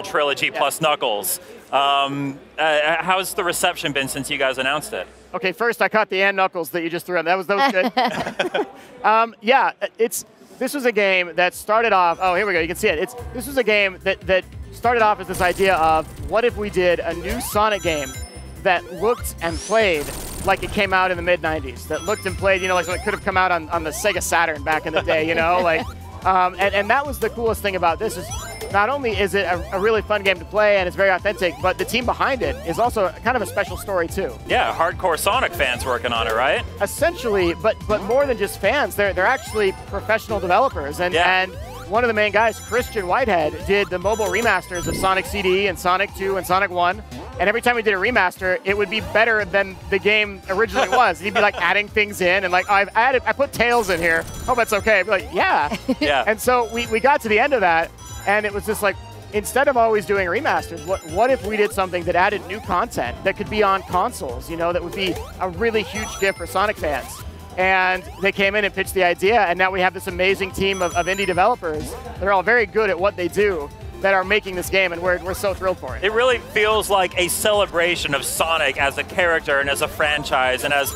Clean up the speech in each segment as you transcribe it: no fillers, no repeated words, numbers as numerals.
trilogy plus Knuckles. How's the reception been since you guys announced it? Okay, first I caught the and Knuckles that you just threw in. That was good. Yeah, this was a game that started off. Oh, here we go. You can see it. This was a game that started off as this idea of what if we did a new Sonic game that looked and played like it came out in the mid-90s. That looked and played, like so it could have come out on the Sega Saturn back in the day. And that was the coolest thing about this is not only is it a really fun game to play and it's very authentic, but the team behind it is also kind of a special story too. Yeah, hardcore Sonic fans working on it, right? Essentially, but more than just fans, they're actually professional developers. And one of the main guys, Christian Whitehead, did the mobile remasters of Sonic CD and Sonic 2 and Sonic 1. And every time we did a remaster, it would be better than the game originally was. He'd be like adding things in and like, I put Tails in here. Hope that's okay. I'd be like, yeah. And so we got to the end of that. And it was just like, instead of always doing remasters, what if we did something that added new content that could be on consoles, that would be a really huge gift for Sonic fans? And they came in and pitched the idea, and now we have this amazing team of indie developers. They're all very good at what they do that are making this game, and we're so thrilled for it. It really feels like a celebration of Sonic as a character and as a franchise and as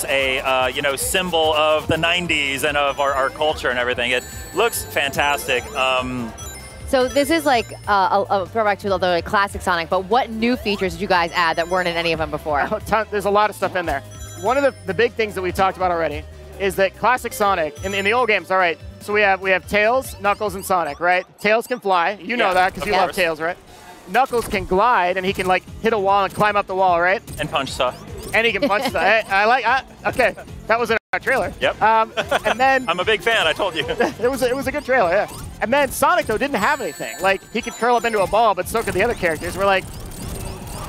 a symbol of the 90s and of our culture and everything. It looks fantastic. So this is like a throwback to the classic Sonic, but what new features did you guys add that weren't in any of them before? There's a lot of stuff in there. One of the big things that we've talked about already is that classic Sonic, in the old games, all right, so we have Tails, Knuckles, and Sonic, right? Tails can fly. You know that because you love Tails, right? Knuckles can glide, and he can like hit a wall and climb up the wall, right? And punch stuff. And he can punch stuff. Okay, that was in our trailer. Yep. And then I'm a big fan. I told you. it was a good trailer, yeah. And then Sonic though didn't have anything. Like he could curl up into a ball, but so could the other characters. We're like,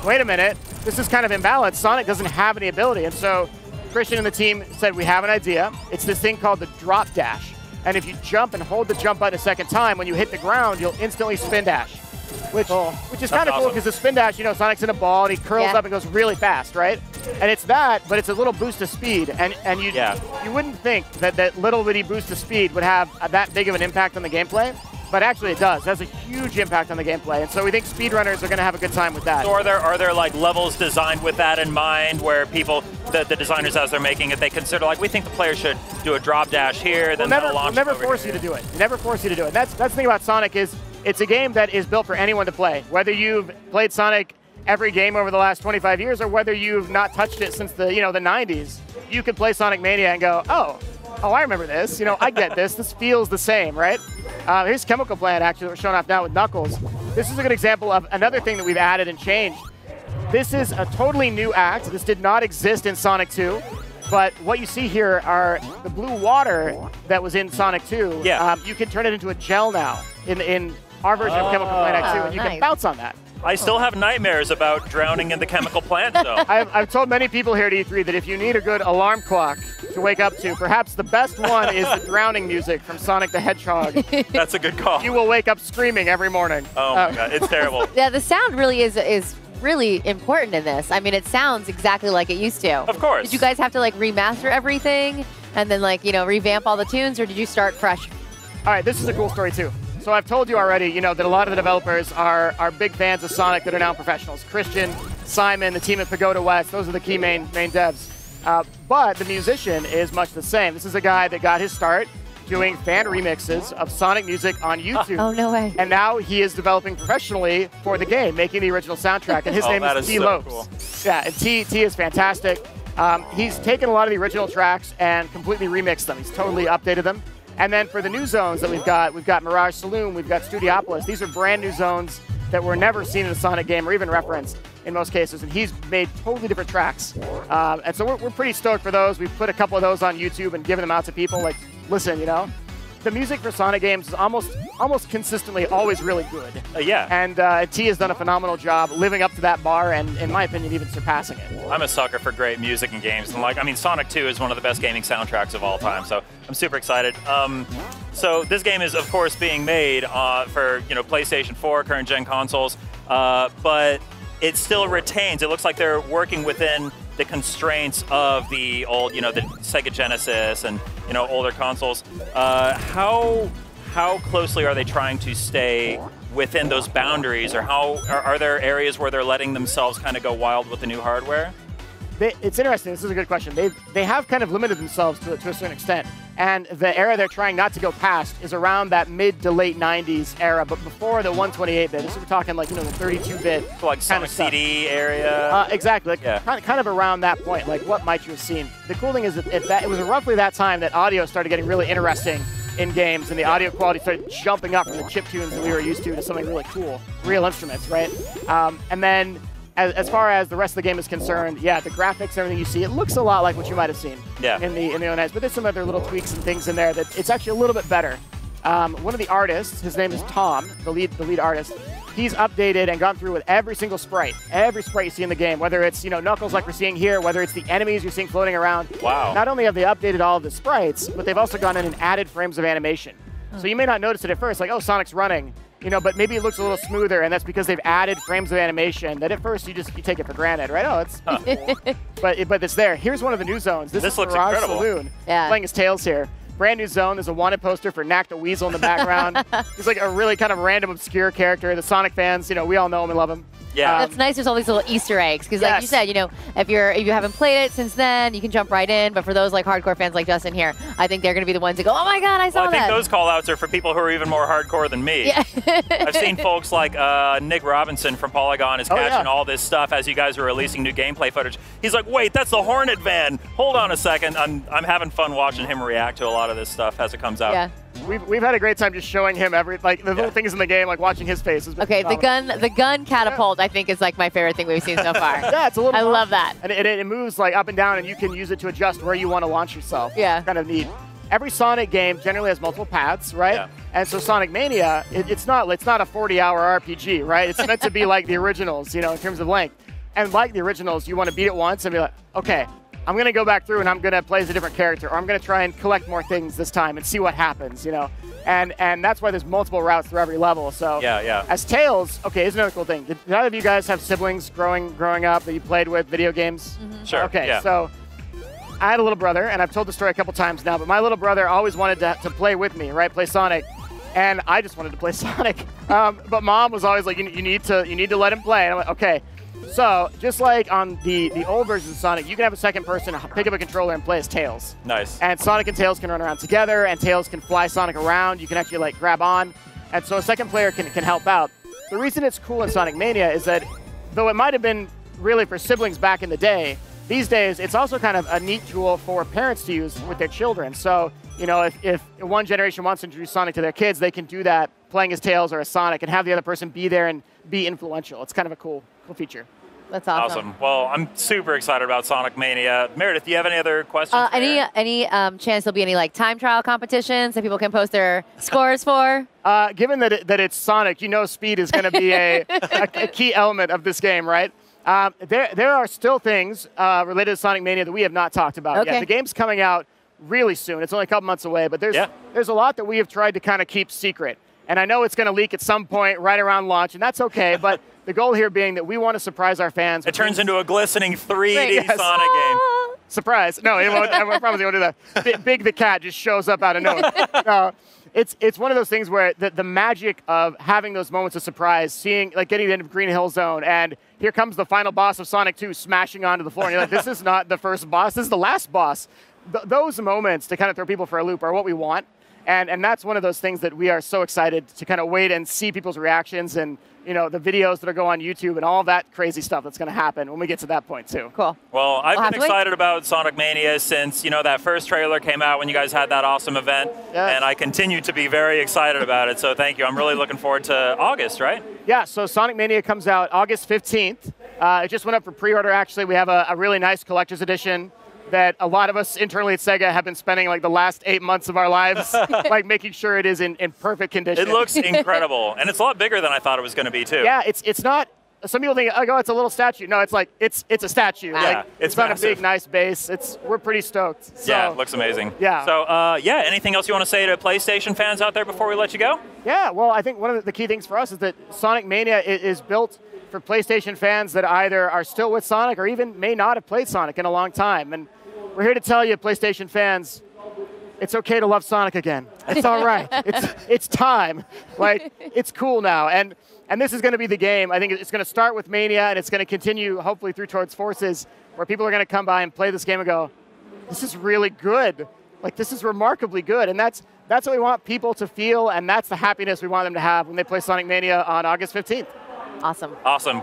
wait a minute, this is kind of imbalanced. Sonic doesn't have any ability, and so Christian and the team said we have an idea. It's this thing called the drop dash, and if you jump and hold the jump button a second time, when you hit the ground, you'll instantly spin dash. Which is kind of cool because the spin dash, Sonic's in a ball and he curls up and goes really fast, right? And it's that, but it's a little boost of speed. And you wouldn't think that little bitty boost of speed would have that big of an impact on the gameplay, but actually it does. It has a huge impact on the gameplay. And so we think speedrunners are going to have a good time with that. So are there like levels designed with that in mind where people, the designers as they're making it, they consider like, we think the player should do a drop dash here, then we'll never force you to do it. Never force you to do it. That's the thing about Sonic is, it's a game that is built for anyone to play. Whether you've played Sonic every game over the last 25 years or whether you've not touched it since the 90s, you could play Sonic Mania and go, oh, I remember this. I get this. This feels the same, right? Here's Chemical Plant, actually, that we're showing off now with Knuckles. This is a good example of another thing that we've added and changed. This is a totally new act. This did not exist in Sonic 2. But what you see here are the blue water that was in Sonic 2. Yeah. You can turn it into a gel now in our version of Chemical Plant Act 2, and you can bounce on that. I still have nightmares about drowning in the chemical plant, though. I've told many people here at E3 that if you need a good alarm clock to wake up to, perhaps the best one is the drowning music from Sonic the Hedgehog. That's a good call. You will wake up screaming every morning. Oh my God, it's terrible. Yeah, the sound really is really important in this. I mean, it sounds exactly like it used to. Of course. Did you guys have to like remaster everything and then like, revamp all the tunes, or did you start fresh? All right, this is a cool story too. So I've told you already, that a lot of the developers are big fans of Sonic that are now professionals. Christian, Simon, the team at Pagoda West, those are the key main devs. But the musician is much the same. This is a guy that got his start doing fan remixes of Sonic music on YouTube. Oh, no way. And now he is developing professionally for the game, making the original soundtrack. And his name is T. Lopes. Cool. Yeah, and T is fantastic. He's taken a lot of the original tracks and completely remixed them. He's totally updated them. And then for the new zones that we've got Mirage Saloon, we've got Studiopolis. These are brand new zones that were never seen in a Sonic game or even referenced in most cases. And he's made totally different tracks. And so we're pretty stoked for those. We've put a couple of those on YouTube and given them out to people. Like, listen, the music for Sonic games is almost consistently always really good. Yeah. And T has done a phenomenal job living up to that bar and, in my opinion, even surpassing it. I'm a sucker for great music and games. And Sonic 2 is one of the best gaming soundtracks of all time. So I'm super excited. So this game is, of course, being made for PlayStation 4, current gen consoles, but it still retains. It looks like they're working within the constraints of the old, the Sega Genesis and older consoles. How closely are they trying to stay within those boundaries, or how are there areas where they're letting themselves kind of go wild with the new hardware? It's interesting. This is a good question. They have kind of limited themselves to a certain extent, and the era they're trying not to go past is around that mid to late 90s era, but before the 128-bit. This is, we're talking like, you know, the 32-bit like Sonic CD area. Exactly. Like, yeah. Kind of around that point. Like, what might you have seen? The cool thing is that it was roughly that time that audio started getting really interesting in games, and the audio quality started jumping up from the chip tunes that we were used to something really cool, real instruments, right? And then as far as the rest of the game is concerned, yeah, the graphics, everything you see, it looks a lot like what you might have seen in the ONES, but there's some other little tweaks and things in there that it's actually a little bit better. One of the artists, his name is Tom, the lead artist. He's updated and gone through with every single sprite you see in the game, whether it's, you know, Knuckles like we're seeing here, whether it's the enemies you're seeing floating around. Wow. Not only have they updated all of the sprites, but they've also gone in and added frames of animation. So you may not notice it at first, like, oh, Sonic's running, you know, but maybe it looks a little smoother, and that's because they've added frames of animation that at first you take it for granted, right? Oh, it's cool. but it's there. Here's one of the new zones. This is looks Mirage incredible. Saloon, playing his Tails here. Brand new zone. There's a wanted poster for Knack the Weasel in the background. He's like a really kind of random, obscure character. The Sonic fans, you know, we all know him and love him. Yeah, that's nice. There's all these little Easter eggs because, like you said, you know, if you haven't played it since then, you can jump right in. But for those like hardcore fans like Justin here, I think they're going to be the ones that go, "Oh my God, I saw that." I think those call-outs are for people who are even more hardcore than me. Yeah. I've seen folks like Nick Robinson from Polygon is catching all this stuff as you guys are releasing new gameplay footage. He's like, "Wait, that's the Hornet van. Hold on a second." I'm having fun watching him react to a lot of this stuff as it comes out. Yeah. We've had a great time just showing him the little things in the game, like watching his face. Okay, the gun catapult I think is like my favorite thing we've seen so far. Yeah, it's a little. I love that. And it moves like up and down, and you can use it to adjust where you want to launch yourself. Yeah, it's kind of neat. Every Sonic game generally has multiple paths, right? Yeah. And so Sonic Mania, it's not a 40-hour RPG, right? It's meant to be like the originals, you know, in terms of length. And like the originals, you want to beat it once and be like, okay, I'm going to go back through and I'm going to play as a different character, or I'm going to try and collect more things this time and see what happens, you know? And that's why there's multiple routes through every level. So as Tails, okay, here's another cool thing. Did either of you guys have siblings growing up that you played with video games? Mm-hmm. Sure. Okay, so I had a little brother, and I've told the story a couple times now, but my little brother always wanted to play with me, right? Play Sonic. And I just wanted to play Sonic. But Mom was always like, you need to let him play. And I'm like, okay. So just like on the old versions of Sonic, you can have a second person pick up a controller and play as Tails. Nice. And Sonic and Tails can run around together, and Tails can fly Sonic around. You can actually like grab on. And so a second player can help out. The reason it's cool in Sonic Mania is that though it might have been really for siblings back in the day, these days it's also kind of a neat tool for parents to use with their children. So, you know, if one generation wants to introduce Sonic to their kids, they can do that playing as Tails or as Sonic and have the other person be there and be influential. It's kind of a cool feature. That's awesome. Well, I'm super excited about Sonic Mania. Meredith, do you have any other questions? Any chance there'll be any like time trial competitions that people can post their scores for? Given that it's Sonic, you know speed is going to be a key element of this game, right? There are still things related to Sonic Mania that we have not talked about yet. The game's coming out really soon. It's only a couple months away, but there's a lot that we have tried to kind of keep secret. And I know it's going to leak at some point right around launch, and that's okay, but the goal here being that we want to surprise our fans. It turns into a glistening 3D Sonic game. Surprise. No, it won't. I promise you won't do that. Big the cat just shows up out of nowhere. No, it's one of those things where the magic of having those moments of surprise, seeing, like getting to the end of Green Hill Zone, and here comes the final boss of Sonic 2 smashing onto the floor, and you're like, this is not the first boss, this is the last boss. Those moments to kind of throw people for a loop are what we want. And that's one of those things that we are so excited to kind of wait and see people's reactions and, you know, the videos that'll go on YouTube and all that crazy stuff that's going to happen when we get to that point, too. Cool. Well, I've been excited about Sonic Mania since, you know, that first trailer came out when you guys had that awesome event. Yes. And I continue to be very excited about it. So thank you. I'm really looking forward to August, right? Yeah, so Sonic Mania comes out August 15th. It just went up for pre-order, actually. We have a really nice collector's edition that a lot of us internally at Sega have been spending like the last 8 months of our lives like making sure it is in perfect condition. It looks incredible, and it's a lot bigger than I thought it was going to be too. Yeah, it's not. Some people think, oh, it's a little statue. No, it's like it's a statue. Yeah, like, it's not a big, nice base. We're pretty stoked. So, yeah, it looks amazing. Yeah. So yeah, anything else you want to say to PlayStation fans out there before we let you go? Yeah, well, I think one of the key things for us is that Sonic Mania is built for PlayStation fans that either are still with Sonic or even may not have played Sonic in a long time. And we're here to tell you, PlayStation fans, it's okay to love Sonic again. It's all right. It's time. Like, it's cool now. And this is going to be the game. I think it's going to start with Mania, and it's going to continue, hopefully, through towards Forces, where people are going to come by and play this game and go, this is really good. Like, this is remarkably good. And that's what we want people to feel, and that's the happiness we want them to have when they play Sonic Mania on August 15th. Awesome. Awesome.